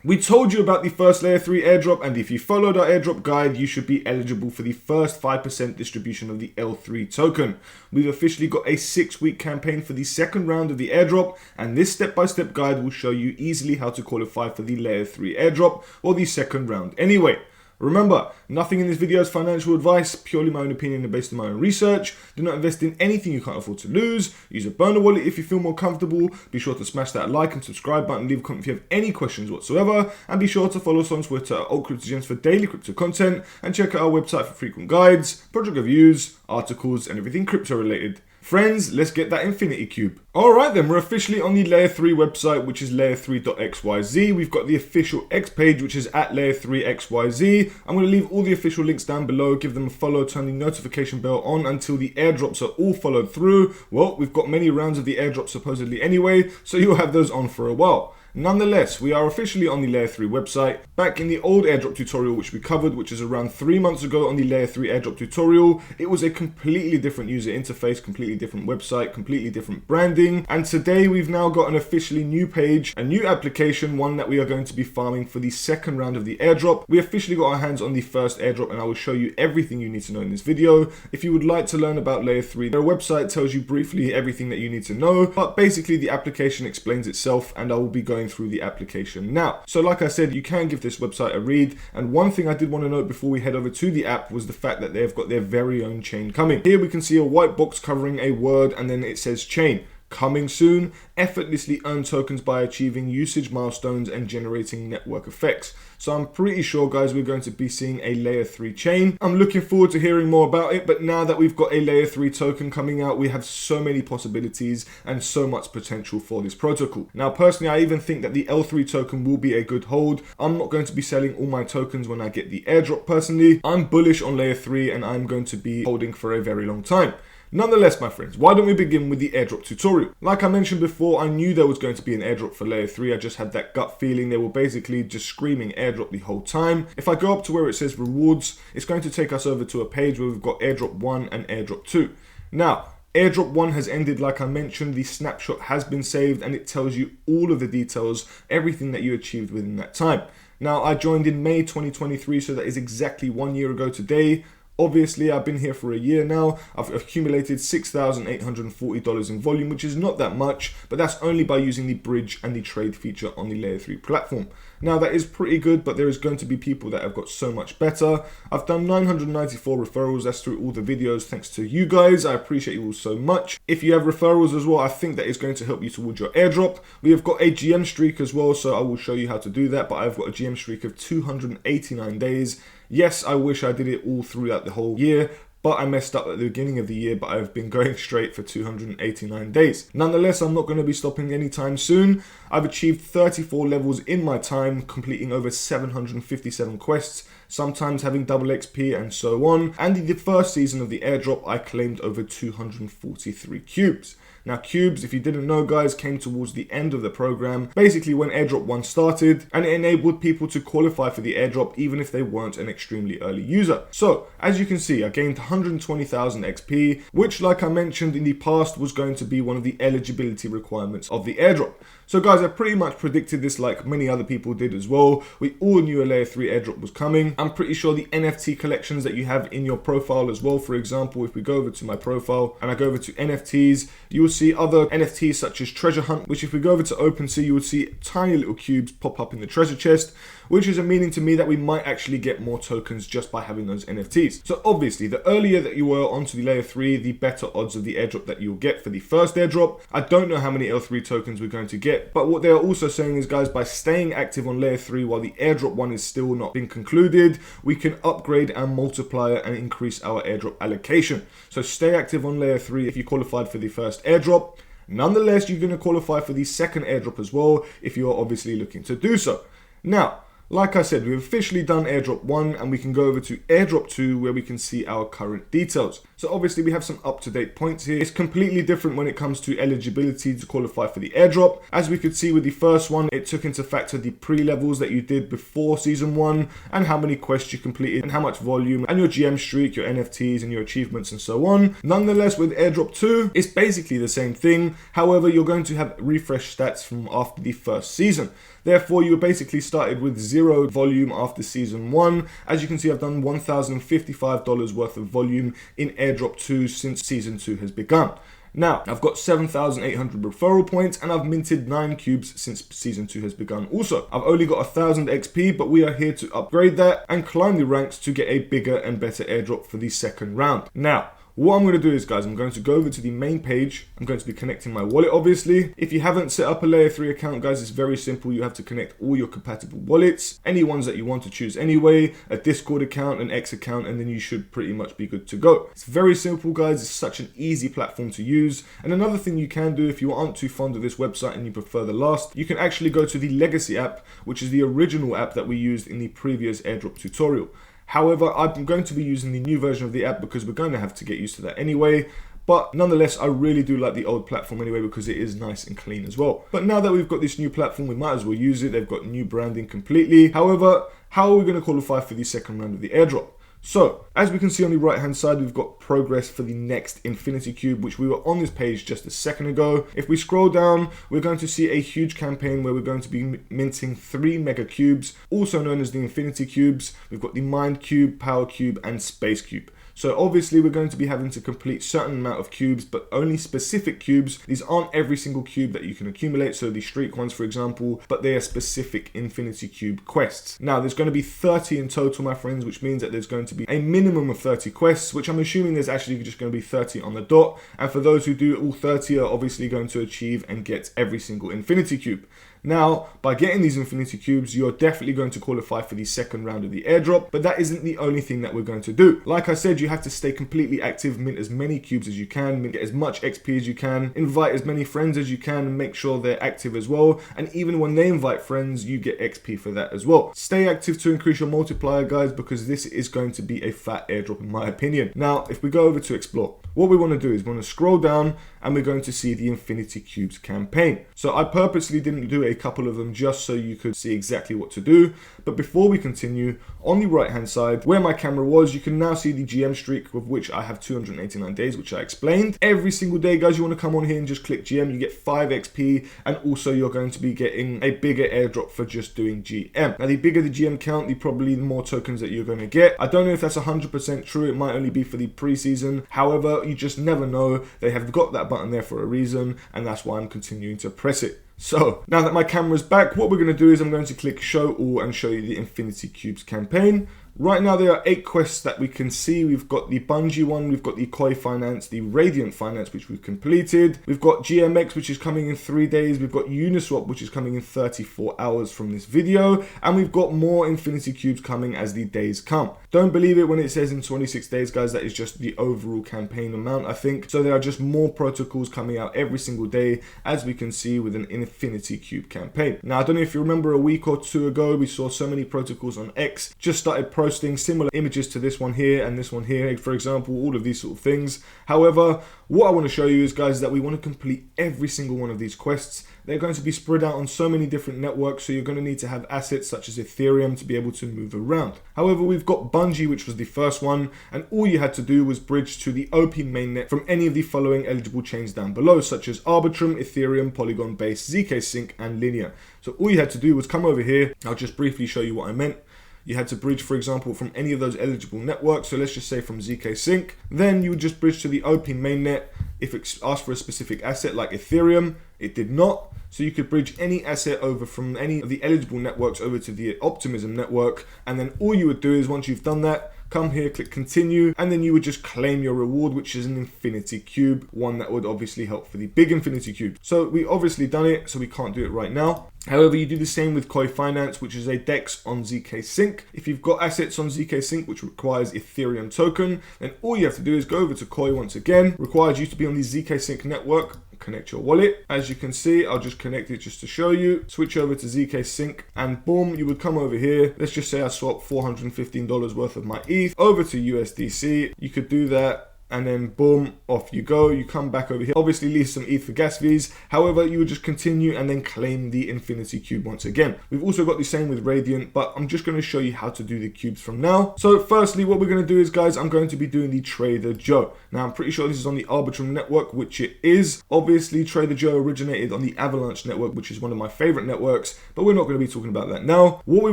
We told you about the first layer 3 airdrop, and if you followed our airdrop guide, you should be eligible for the first 5% distribution of the L3 token. We've officially got a 6-week campaign for the second round of the airdrop, and this step-by-step guide will show you easily how to qualify for the layer 3 airdrop or the second round anyway. Remember, nothing in this video is financial advice, purely my own opinion and based on my own research. Do not invest in anything you can't afford to lose. Use a burner wallet if you feel more comfortable. Be sure to smash that like and subscribe button, leave a comment if you have any questions whatsoever. And be sure to follow us on Twitter at AltCryptoGems for daily crypto content. And check out our website for frequent guides, project reviews, articles, and everything crypto related. Friends, let's get that infinity cube. Alright then, we're officially on the layer 3 website, which is layer3.xyz. We've got the official X page, which is at layer3xyz. I'm going to leave all the official links down below. Give them a follow, turn the notification bell on until the airdrops are all followed through. Well, we've got many rounds of the airdrop supposedly anyway, so you'll have those on for a while. Nonetheless, we are officially on the Layer 3 website. Back in the old airdrop tutorial which we covered, which is around 3 months ago on the Layer 3 airdrop tutorial, it was a completely different user interface, completely different website, completely different branding. And today we've now got an officially new page, a new application, one that we are going to be farming for the second round of the airdrop. We officially got our hands on the first airdrop, and I will show you everything you need to know in this video. If you would like to learn about Layer 3, their website tells you briefly everything that you need to know, but basically the application explains itself, and I will be going through the application now. So like I said, you can give this website a read, and one thing I did want to note before we head over to the app was the fact that they've got their very own chain coming. Here we can see a white box covering a word, and then it says chain. Coming soon, effortlessly earn tokens by achieving usage milestones and generating network effects. So I'm pretty sure, guys, we're going to be seeing a layer 3 chain. I'm looking forward to hearing more about it, but now that we've got a layer 3 token coming out, we have so many possibilities and so much potential for this protocol. Now, personally, I even think that the L3 token will be a good hold. I'm not going to be selling all my tokens when I get the airdrop personally. I'm bullish on layer 3, and I'm going to be holding for a very long time. Nonetheless, my friends, why don't we begin with the airdrop tutorial? Like I mentioned before, I knew there was going to be an airdrop for layer 3. I just had that gut feeling. They were basically just screaming airdrop the whole time. If I go up to where it says rewards, it's going to take us over to a page where we've got airdrop 1 and airdrop 2. Now, airdrop 1 has ended, like I mentioned. The snapshot has been saved, and it tells you all of the details, everything that you achieved within that time. Now, I joined in May 2023, so that is exactly 1 year ago today. Obviously, I've been here for a year now. I've accumulated $6,840 in volume, which is not that much, but that's only by using the bridge and the trade feature on the Layer 3 platform. Now, that is pretty good, but there is going to be people that have got so much better. I've done 994 referrals. That's through all the videos. Thanks to you guys. I appreciate you all so much. If you have referrals as well, I think that is going to help you towards your airdrop. We have got a GM streak as well, so I will show you how to do that, but I've got a GM streak of 289 days. Yes, I wish I did it all throughout the whole year, but I messed up at the beginning of the year, but I've been going straight for 289 days. Nonetheless, I'm not going to be stopping anytime soon. I've achieved 34 levels in my time, completing over 757 quests, sometimes having double XP and so on. And in the first season of the airdrop, I claimed over 243 cubes. Now, cubes, if you didn't know, guys, came towards the end of the program, basically when airdrop 1 started, and it enabled people to qualify for the airdrop even if they weren't an extremely early user. So, as you can see, I gained 120,000 XP, which, like I mentioned in the past, was going to be one of the eligibility requirements of the airdrop. So guys, I pretty much predicted this like many other people did as well. We all knew a layer 3 airdrop was coming. I'm pretty sure the NFT collections that you have in your profile as well, for example, if we go over to my profile and I go over to NFTs, you will see other NFTs such as Treasure Hunt, which if we go over to OpenSea, you would see tiny little cubes pop up in the treasure chest, which is a meaning to me that we might actually get more tokens just by having those NFTs. So obviously, the earlier that you were onto the layer 3, the better odds of the airdrop that you'll get for the first airdrop. I don't know how many L3 tokens we're going to get, but what they are also saying is, guys, by staying active on layer 3 while the airdrop 1 is still not been concluded, we can upgrade our multiplier and increase our airdrop allocation. So stay active on layer 3 if you qualified for the first airdrop. Nonetheless, you're going to qualify for the second airdrop as well if you are obviously looking to do so. Now, like I said, we've officially done airdrop 1 and we can go over to airdrop 2 where we can see our current details. So obviously we have some up-to-date points here. It's completely different when it comes to eligibility to qualify for the airdrop. As we could see with the first one, it took into factor the pre-levels that you did before season 1 and how many quests you completed and how much volume and your GM streak, your NFTs and your achievements and so on. Nonetheless, with airdrop 2, it's basically the same thing. However, you're going to have refresh stats from after the first season. Therefore, you basically started with 0 volume after season 1. As you can see, I've done $1,055 worth of volume in Airdrop 2 since season 2 has begun. Now, I've got 7,800 referral points and I've minted 9 cubes since season 2 has begun also. I've only got 1,000 XP, but we are here to upgrade that and climb the ranks to get a bigger and better airdrop for the second round. Now, what I'm going to do is, guys, I'm going to go over to the main page. I'm going to be connecting my wallet, obviously. If you haven't set up a layer 3 account, guys, it's very simple. You have to connect all your compatible wallets, any ones that you want to choose anyway, a Discord account, an X account, and then you should pretty much be good to go. It's very simple, guys. It's such an easy platform to use. And another thing you can do if you aren't too fond of this website and you prefer the last, you can actually go to the Legacy app, which is the original app that we used in the previous airdrop tutorial. However, I'm going to be using the new version of the app because we're going to have to get used to that anyway. But nonetheless, I really do like the old platform anyway because it is nice and clean as well. But now that we've got this new platform, we might as well use it. They've got new branding completely. However, how are we going to qualify for the second round of the airdrop? So, as we can see on the right hand side, we've got progress for the next Infinity Cube, which we were on this page just a second ago. If we scroll down, we're going to see a huge campaign where we're going to be minting 3 mega cubes, also known as the Infinity Cubes. We've got the Mind Cube, Power Cube, and Space Cube. So obviously we're going to be having to complete certain amount of cubes, but only specific cubes. These aren't every single cube that you can accumulate, so the streak ones, for example, but they are specific Infinity Cube quests. Now there's going to be 30 in total, my friends, which means that there's going to be a minimum of 30 quests, which I'm assuming there's actually just going to be 30 on the dot. And for those who do all 30 are obviously going to achieve and get every single Infinity Cube. Now, by getting these Infinity Cubes, you're definitely going to qualify for the second round of the airdrop, but that isn't the only thing that we're going to do. Like I said, you have to stay completely active, mint as many cubes as you can, get as much XP as you can, invite as many friends as you can, and make sure they're active as well. And even when they invite friends, you get XP for that as well. Stay active to increase your multiplier, guys, because this is going to be a fat airdrop in my opinion. Now, if we go over to explore, what we want to do is we want to scroll down and we're going to see the Infinity Cubes campaign. So I purposely didn't do a couple of them just so you could see exactly what to do. But before we continue, on the right hand side where my camera was, you can now see the GM streak, of which I have 289 days, which I explained. Every single day, guys, you want to come on here and just click GM, you get 5 XP, and also you're going to be getting a bigger airdrop for just doing GM. Now the bigger the GM count, the probably the more tokens that you're going to get. I don't know if that's 100% true, it might only be for the preseason. However, you just never know. They have got that button there for a reason, and that's why I'm continuing to press it. So now that my camera's back, what we're going to do is I'm going to click show all and show you the Infinity Cubes campaign. Right now there are 8 quests that we can see. We've got the Bungie one, we've got the Koi Finance, the Radiant Finance, which we've completed. We've got GMX, which is coming in 3 days. We've got Uniswap, which is coming in 34 hours from this video. And we've got more Infinity Cubes coming as the days come. Don't believe it when it says in 26 days, guys. That is just the overall campaign amount, I think. So there are just more protocols coming out every single day, as we can see with an Infinity Cube campaign. Now, I don't know if you remember a week or 2 ago, we saw so many protocols on X just started posting similar images to this one here and this one here, for example, all of these sort of things. However, what I want to show you is, guys, that we want to complete every single one of these quests. They're going to be spread out on so many different networks, so you're going to need to have assets such as Ethereum to be able to move around. However, we've got Bungie, which was the first one, and all you had to do was bridge to the OP mainnet from any of the following eligible chains down below, such as Arbitrum, Ethereum, Polygon Base, ZK Sync, and Linear. So all you had to do was come over here. I'll just briefly show you what I meant. You had to bridge, for example, from any of those eligible networks. So let's just say from ZK Sync. Then you would just bridge to the OP mainnet. If it asked for a specific asset like Ethereum, it did not. So you could bridge any asset over from any of the eligible networks over to the Optimism network. And then all you would do is, once you've done that, come here, click continue, and then you would just claim your reward, which is an Infinity Cube, one that would obviously help for the big Infinity Cube. So we obviously done it, so we can't do it right now. However, you do the same with Koi Finance, which is a DEX on ZK Sync. If you've got assets on ZK Sync, which requires Ethereum token, then all you have to do is go over to Koi once again. Requires you to be on the ZK Sync network. Connect your wallet. As you can see, I'll just connect it just to show you. Switch over to ZK Sync and boom, you would come over here. Let's just say I swap $415 worth of my ETH over to USDC. You could do that and then boom, off you go. You come back over here, obviously leave some ETH for gas fees. However, you would just continue and then claim the Infinity Cube once again. We've also got the same with Radiant, but I'm just going to show you how to do the cubes from now. So firstly, what we're going to do is, guys, I'm going to be doing the Trader Joe. Now, I'm pretty sure this is on the Arbitrum network, which it is. Obviously, Trader Joe originated on the Avalanche network, which is one of my favorite networks, but we're not going to be talking about that now. What we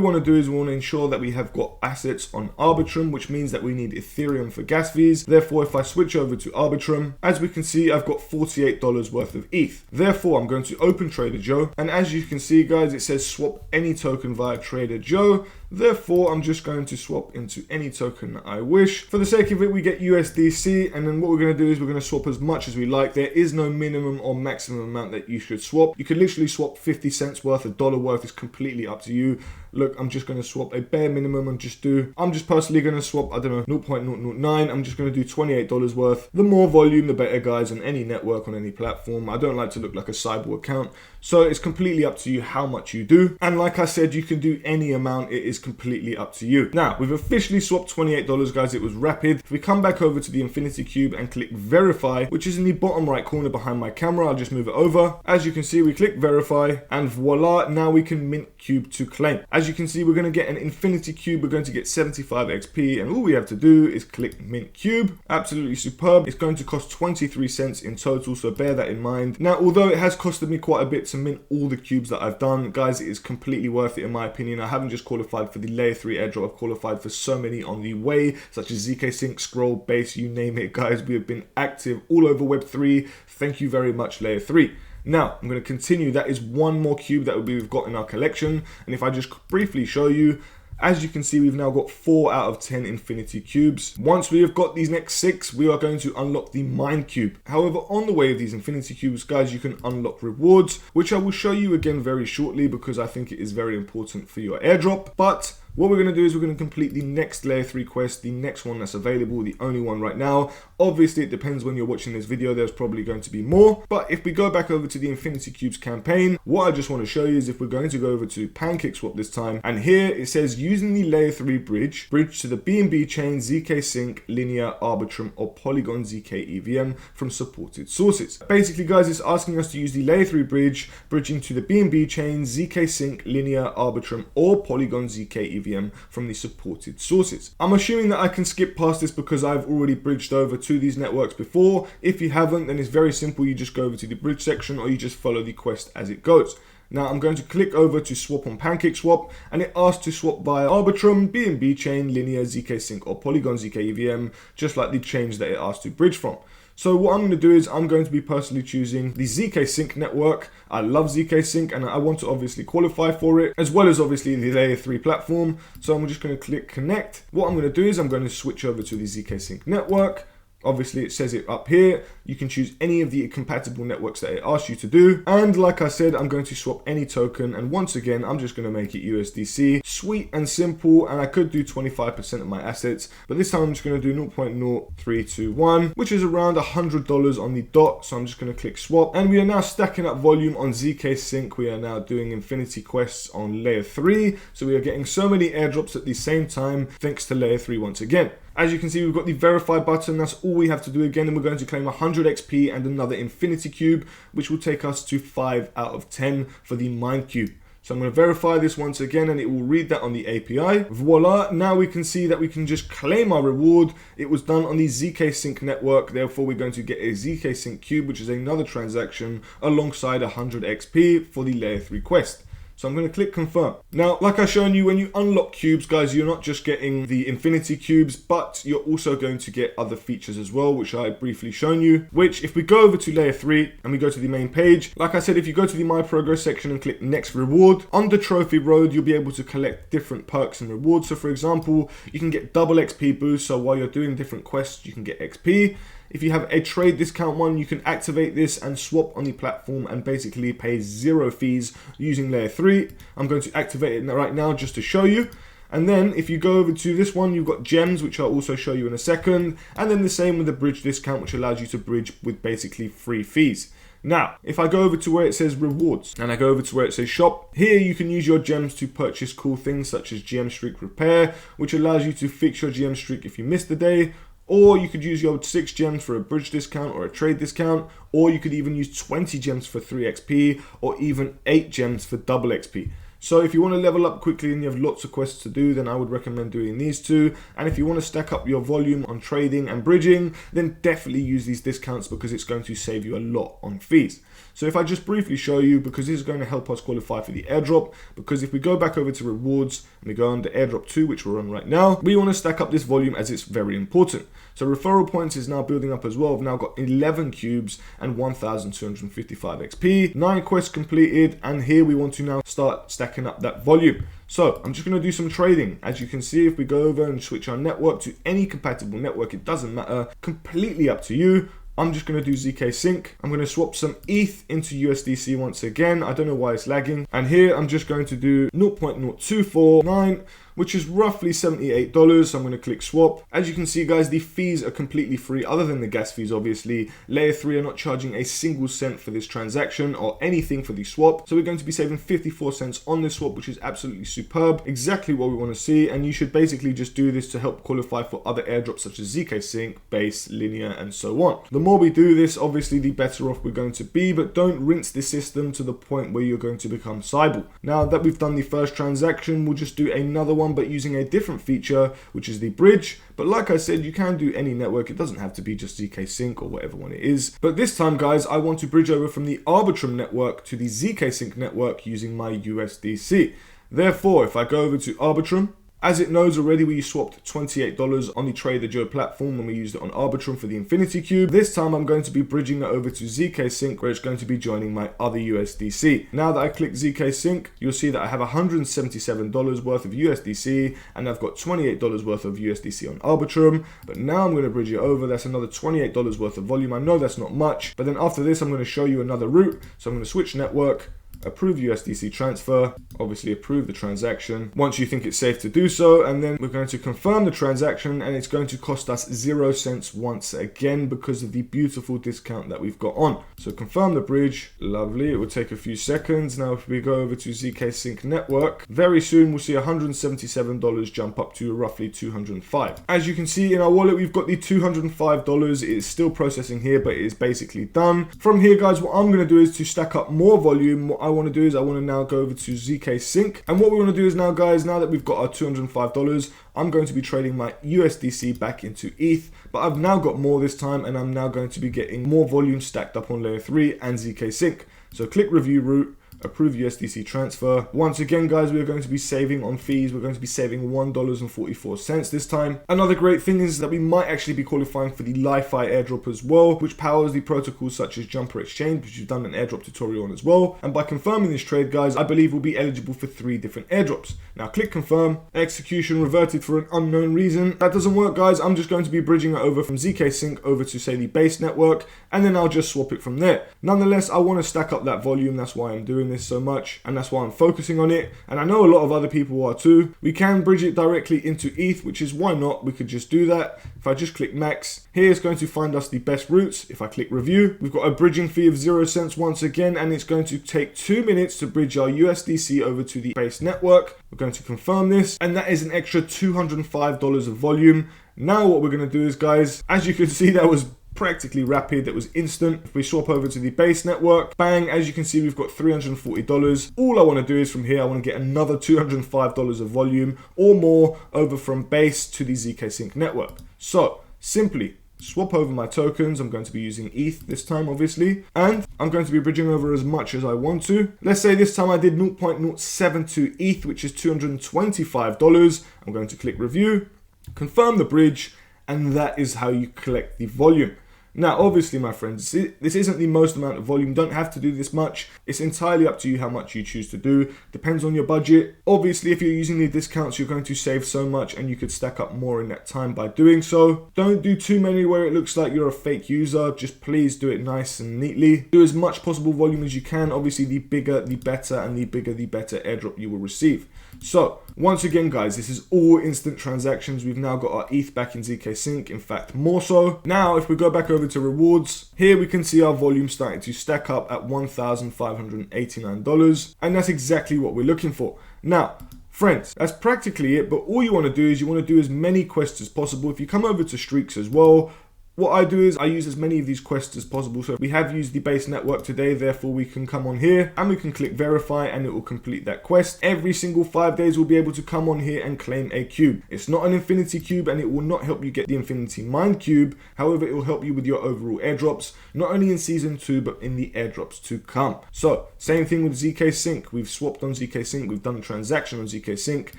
want to do is we want to ensure that we have got assets on Arbitrum, which means that we need Ethereum for gas fees. Therefore, if I switch over to Arbitrum, as we can see, I've got $48 worth of ETH. Therefore, I'm going to open Trader Joe, and as you can see, guys, it says swap any token via Trader Joe. Therefore, I'm just going to swap into any token that I wish. For the sake of it, we get USDC, and then what we're going to do is we're going to swap as much as we like. There is no minimum or maximum amount that you should swap. You can literally swap 50 cents worth, $1 worth. Is completely up to you. Look, I'm just going to swap a bare minimum and I'm just personally going to swap, I don't know, 0.009. I'm just going to do $28 worth. The more volume, the better, guys, on any network, on any platform. I don't like to look like a cyber account. So it's completely up to you how much you do. And like I said, you can do any amount. It is completely up to you. Now, we've officially swapped $28, guys. It was rapid. If we come back over to the Infinity Cube and click verify, which is in the bottom right corner behind my camera, I'll just move it over. As you can see, we click verify and voila, now we can mint cube to claim. As you can see, we're going to get an Infinity Cube. We're going to get 75 XP, and all we have to do is click mint cube. Absolutely superb. It's going to cost 23 cents in total, so bear that in mind. Now, although it has costed me quite a bit to mint all the cubes that I've done, guys, it is completely worth it in my opinion. I haven't just qualified for the layer 3 airdrop, I've qualified for so many on the way, such as ZK Sync, Scroll, Base, you name it, guys. We have been active all over Web3. Thank you very much, layer 3. Now, I'm going to continue. That is one more cube that we've got in our collection. And if I just briefly show you, as you can see, we've now got 4 out of 10 Infinity Cubes. Once we have got these next 6, we are going to unlock the Mine Cube. However, on the way of these Infinity Cubes, guys, you can unlock rewards, which I will show you again very shortly because I think it is very important for your airdrop. But what we're going to do is we're going to complete the next layer 3 quest, the next one that's available, the only one right now. Obviously, it depends when you're watching this video, there's probably going to be more. But if we go back over to the Infinity Cubes campaign, what I just want to show you is if we're going to go over to PancakeSwap this time, and here it says using the layer 3 bridge to the BNB chain, ZK Sync, Linear, Arbitrum, or Polygon ZK EVM from supported sources. Basically, guys, it's asking us to use the layer 3 bridging to the BNB chain, ZK Sync, Linear, Arbitrum, or Polygon ZK EVM from the supported sources. I'm assuming that I can skip past this because I've already bridged over to these networks before. If you haven't, then it's very simple. You just go over to the bridge section or you just follow the quest as it goes. Now I'm going to click over to swap on PancakeSwap, and it asks to swap via Arbitrum, BNB chain, Linear, ZK Sync, or Polygon ZK EVM, just like the chains that it asks to bridge from. So what I'm going to do is I'm going to be personally choosing the ZK Sync network. I love ZK Sync and I want to obviously qualify for it, as well as obviously the layer 3 platform. So I'm just going to click connect. What I'm going to do is I'm going to switch over to the ZK Sync network. Obviously, it says it up here. You can choose any of the compatible networks that it asks you to do. And like I said, I'm going to swap any token. And once again, I'm just going to make it USDC. Sweet and simple. And I could do 25% of my assets. But this time I'm just going to do 0.0321, which is around $100 on the dot. So I'm just going to click swap. And we are now stacking up volume on ZK Sync. We are now doing Infinity Quests on layer 3. So we are getting so many airdrops at the same time, thanks to layer 3 once again. As you can see, we've got the verify button. That's all we have to do again. And we're going to claim 100 XP and another Infinity Cube, which will take us to 5 out of 10 for the Mine Cube. So I'm going to verify this once again, and it will read that on the API. Voila, now we can see that we can just claim our reward. It was done on the ZK Sync network. Therefore, we're going to get a ZK Sync Cube, which is another transaction alongside 100 XP for the layer 3 quest. So I'm going to click confirm. Now, like I've shown you, when you unlock cubes, guys, you're not just getting the Infinity Cubes, but you're also going to get other features as well, which I briefly shown you, which if we go over to layer 3 and we go to the main page, like I said, if you go to the My Progress section and click next reward, under Trophy Road, you'll be able to collect different perks and rewards. So for example, you can get double XP boost. So while you're doing different quests, you can get XP. If you have a trade discount one, you can activate this and swap on the platform and basically pay 0 fees using layer 3. I'm going to activate it right now just to show you. And then if you go over to this one, you've got gems, which I'll also show you in a second. And then the same with the bridge discount, which allows you to bridge with basically free fees. Now, if I go over to where it says rewards and I go over to where it says shop, here you can use your gems to purchase cool things such as GM Streak Repair, which allows you to fix your GM Streak if you miss the day, or you could use your 6 gems for a bridge discount or a trade discount, or you could even use 20 gems for 3 XP, or even 8 gems for double XP. So if you want to level up quickly and you have lots of quests to do, then I would recommend doing these two. And if you want to stack up your volume on trading and bridging, then definitely use these discounts because it's going to save you a lot on fees. So if I just briefly show you, because this is going to help us qualify for the airdrop, because if we go back over to rewards and we go under airdrop 2, which we're on right now, we want to stack up this volume as it's very important. So referral points is now building up as well. I've now got 11 cubes and 1,255 XP, 9 quests completed, and here we want to now start stacking up that volume. So I'm just going to do some trading. As you can see, if we go over and switch our network to any compatible network, it doesn't matter, completely up to you. I'm just going to do ZK Sync. I'm going to swap some ETH into USDC once again. I don't know why it's lagging. And here I'm just going to do 0.0249, which is roughly $78. So I'm going to click swap. As you can see, guys, the fees are completely free other than the gas fees, obviously. Layer 3 are not charging a single cent for this transaction or anything for the swap. So we're going to be saving 54 cents on this swap, which is absolutely superb. Exactly what we want to see. And you should basically just do this to help qualify for other airdrops such as ZK Sync, Base, Linear, and so on. The more we do this, obviously, the better off we're going to be, but don't rinse the system to the point where you're going to become Cybele. Now that we've done the first transaction, we'll just do another one, but using a different feature, which is the bridge. But like I said, you can do any network. It doesn't have to be just ZK Sync or whatever one it is. But this time, guys, I want to bridge over from the Arbitrum network to the ZK Sync network using my USDC. Therefore, if I go over to Arbitrum, as it knows already, we swapped $28 on the Trader Joe platform when we used it on Arbitrum for the Infinity Cube. This time I'm going to be bridging it over to ZK Sync, where it's going to be joining my other USDC. Now that I click ZK Sync, you'll see that I have $177 worth of USDC, and I've got $28 worth of USDC on Arbitrum. But now I'm going to bridge it over. That's another $28 worth of volume. I know that's not much, but then after this, I'm going to show you another route. So I'm going to switch network, approve USDC transfer, obviously approve the transaction once you think it's safe to do so, and then we're going to confirm the transaction, and it's going to cost us 0 cents once again because of the beautiful discount that we've got on. So confirm the bridge, lovely, it will take a few seconds. Now if we go over to ZK Sync network, very soon we'll see $177 jump up to roughly $205. As you can see in our wallet, we've got the $205. It is still processing here, but it is basically done. From here, guys, what I'm going to do is to stack up more volume. What I want to do is I want to now go over to ZK Sync, and what we want to do is now, guys, now that we've got our $205, I'm going to be trading my USDC back into ETH, but I've now got more this time, and I'm now going to be getting more volume stacked up on Layer 3 and ZK Sync. So click review route, approve USDC transfer. Once again, guys, we're going to be saving on fees. We're going to be saving $1.44 this time. Another great thing is that we might actually be qualifying for the Li-Fi airdrop as well, which powers the protocols such as Jumper Exchange, which we've done an airdrop tutorial on as well. And by confirming this trade, guys, I believe we'll be eligible for 3 different airdrops. Now click confirm. Execution reverted for an unknown reason. That doesn't work, guys. I'm just going to be bridging it over from ZK Sync over to, say, the base network, and then I'll just swap it from there. Nonetheless, I want to stack up that volume. That's why I'm doing this so much, and that's why I'm focusing on it, and I know a lot of other people are too. We can bridge it directly into ETH, which is why not. We could just do that. If I just click max, here it's going to find us the best routes. If I click review, we've got a bridging fee of 0 cents once again, and it's going to take 2 minutes to bridge our USDC over to the base network. We're going to confirm this, and that is an extra $205 of volume. Now what we're going to do is, guys, as you can see, that was practically rapid. It was instant. If we swap over to the base network, bang, as you can see, we've got $340. All I want to do is from here, I want to get another $205 of volume or more over from base to the ZK Sync network. So simply swap over my tokens. I'm going to be using ETH this time, obviously, and I'm going to be bridging over as much as I want to. Let's say this time I did 0.072 ETH, which is $225. I'm going to click review, confirm the bridge, and that is how you collect the volume. Now, obviously, my friends, this isn't the most amount of volume. You don't have to do this much. It's entirely up to you how much you choose to do. Depends on your budget. Obviously, if you're using the discounts, you're going to save so much, and you could stack up more in that time by doing so. Don't do too many where it looks like you're a fake user. Just please do it nice and neatly. Do as much possible volume as you can. Obviously, the bigger, the better, and the bigger, the better airdrop you will receive. So, once again, guys, this is all instant transactions. We've now got our ETH back in ZK Sync, in fact, more so. Now, if we go back over to rewards, here we can see our volume starting to stack up at $1,589, and that's exactly what we're looking for. Now, Friends, that's practically it, but all you want to do is you want to do as many quests as possible. If you come over to streaks as well, what I do is I use as many of these quests as possible. So we have used the base network today, therefore we can come on here and we can click verify and it will complete that quest. Every single 5 days we'll be able to come on here and claim a cube. It's not an infinity cube and it will not help you get the infinity mind cube. However, it will help you with your overall airdrops, not only in season 2 but in the airdrops to come. So same thing with ZK Sync. We've swapped on ZK Sync, we've done a transaction on ZK Sync,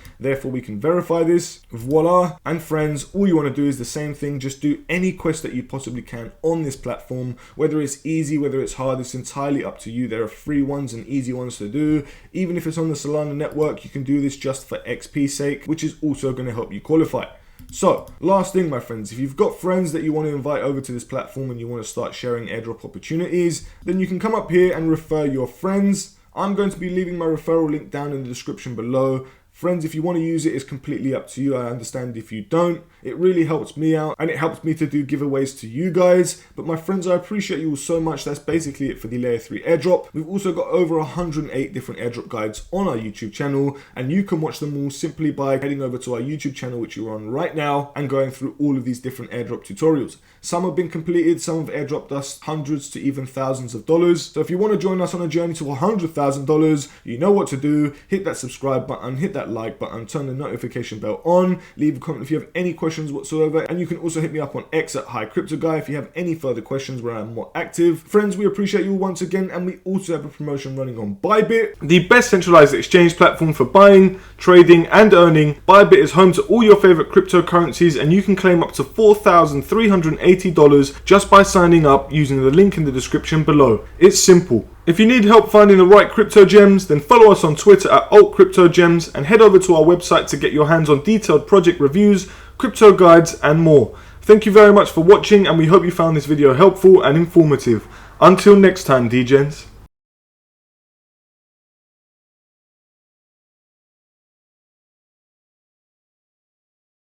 therefore we can verify this. Voila. And friends, all you want to do is the same thing, just do any quest that you possibly can on this platform. Whether it's easy, whether it's hard, it's entirely up to you. There are free ones and easy ones to do. Even if it's on the Solana network, you can do this just for XP sake, which is also going to help you qualify. So, last thing, my friends, if you've got friends that you want to invite over to this platform and you want to start sharing airdrop opportunities, then you can come up here and refer your friends. I'm going to be leaving my referral link down in the description below. Friends, if you want to use it, it's completely up to you. I understand if you don't. It really helps me out and it helps me to do giveaways to you guys. But my friends, I appreciate you all so much. That's basically it for the Layer 3 airdrop. We've also got over 108 different airdrop guides on our YouTube channel and you can watch them all simply by heading over to our YouTube channel, which you're on right now, and going through all of these different airdrop tutorials. Some have been completed, some have airdropped us hundreds to even thousands of dollars. So if you want to join us on a journey to $100,000, you know what to do. Hit that subscribe button, hit that like button, turn the notification bell on, leave a comment if you have any questions whatsoever, and you can also hit me up on X at HiCryptoGuy if you have any further questions where I'm more active. Friends, we appreciate you all once again, and we also have a promotion running on Bybit, the best centralized exchange platform for buying, trading, and earning. Bybit is home to all your favorite cryptocurrencies, and you can claim up to $4,380 just by signing up using the link in the description below. It's simple. If you need help finding the right crypto gems, then follow us on Twitter at altcryptogems and head over to our website to get your hands on detailed project reviews, crypto guides, and more. Thank you very much for watching, and we hope you found this video helpful and informative. Until next time, DGens.